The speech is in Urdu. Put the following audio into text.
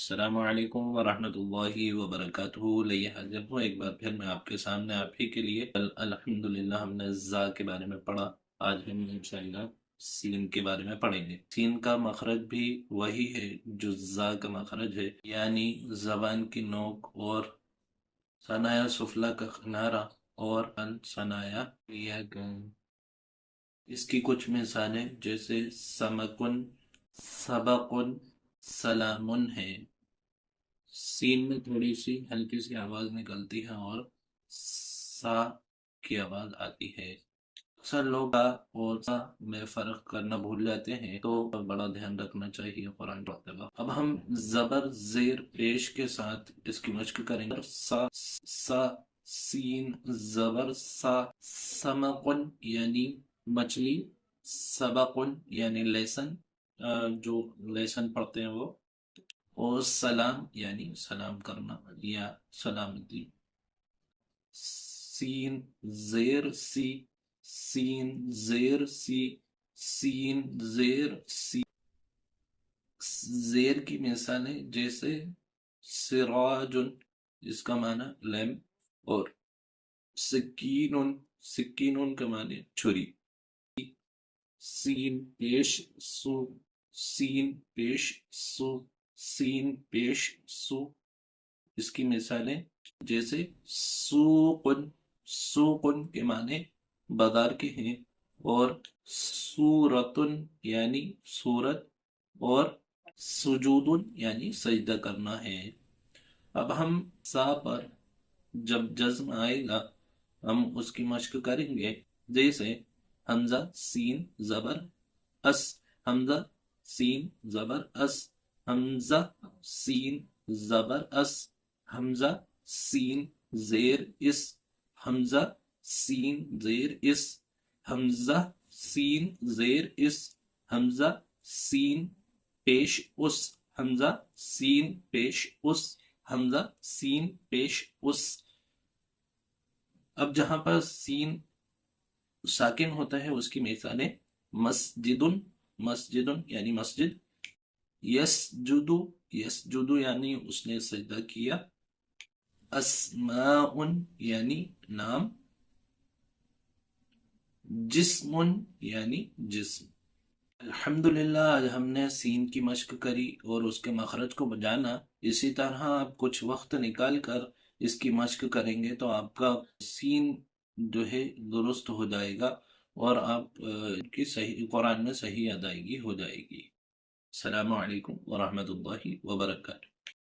السلام علیکم ورحمۃ اللہ وبرکاتہ۔ لئے حاضر ہوں ایک بار پھر میں آپ کے سامنے آپ ہی کے لیے۔ الحمدللہ ہم نے زا کے بارے میں پڑھا، آج ہم انشاءاللہ سین کے بارے میں پڑھیں گے۔ سین کا مخرج بھی وہی ہے جو زا کا مخرج ہے، یعنی زبان کی نوک اور ثنایا سفلا کا کنارہ اور ثنایا لیا گیا۔ اس کی کچھ مثالیں جیسے سمکن، سبقن، سلامن ہے۔ سین میں تھوڑی سی ہلکی سی آواز نکلتی ہے اور سا کی آواز آتی ہے۔ اکثر لوگ سا اور سا میں فرق کرنا بھول جاتے ہیں، تو بڑا دھیان رکھنا چاہیے قرآن پڑھتے وقت۔ اب ہم زبر زیر پیش کے ساتھ اس کی مشق کریں گے۔ سا سا سین زبر سا، سمقن یعنی مچھلی، سبقن یعنی لیسن، جو لیسن پڑھتے ہیں وہ، اور سلام یعنی سلام کرنا یا سلامتی۔ سین زیر سی، سین زیر سی، سین زیر سی۔ زیر کی مثالیں جیسے سراج، جس کا معنی لیمپ، اور سکین، سکین کا معنی چھری۔ سین پیش سو، سین پیش سو، سین پیش سو۔ اس کی مثالیں جیسے سوقن، سوقن کے معنی بازار کے ہیں، اور سورتن یعنی سورت، اور سجودن یعنی سجدہ کرنا ہے۔ اب ہم سا پر جب جزم آئے گا ہم اس کی مشق کریں گے، جیسے حمزہ سین زبر اس، حمزہ سین زبر اس، حمزہ سین زبر اس، حمزہ سین زیر اس، حمزہ سین زیر اس، حمزہ سین زیر اس، حمزہ سین پیش اس، حمزہ سین پیش اس، حمزہ سین پیش اس۔ اب جہاں پر سین ساکن ہوتا ہے اس کی مثالیں مسجدن، مسجدن یعنی مسجد، یسجدو، یسجدو یعنی اس نے سجدہ کیا، اسماء یعنی نام، جسم یعنی جسم۔ الحمدللہ آج ہم نے سین کی مشق کری اور اس کے مخرج کو جانا۔ اسی طرح آپ کچھ وقت نکال کر اس کی مشق کریں گے تو آپ کا سین جو ہے درست ہو جائے گا، اور آپ کی صحیح قرآن میں صحیح ادائیگی ہو جائے گی۔ السلام علیکم ورحمۃ اللہ وبرکاتہ۔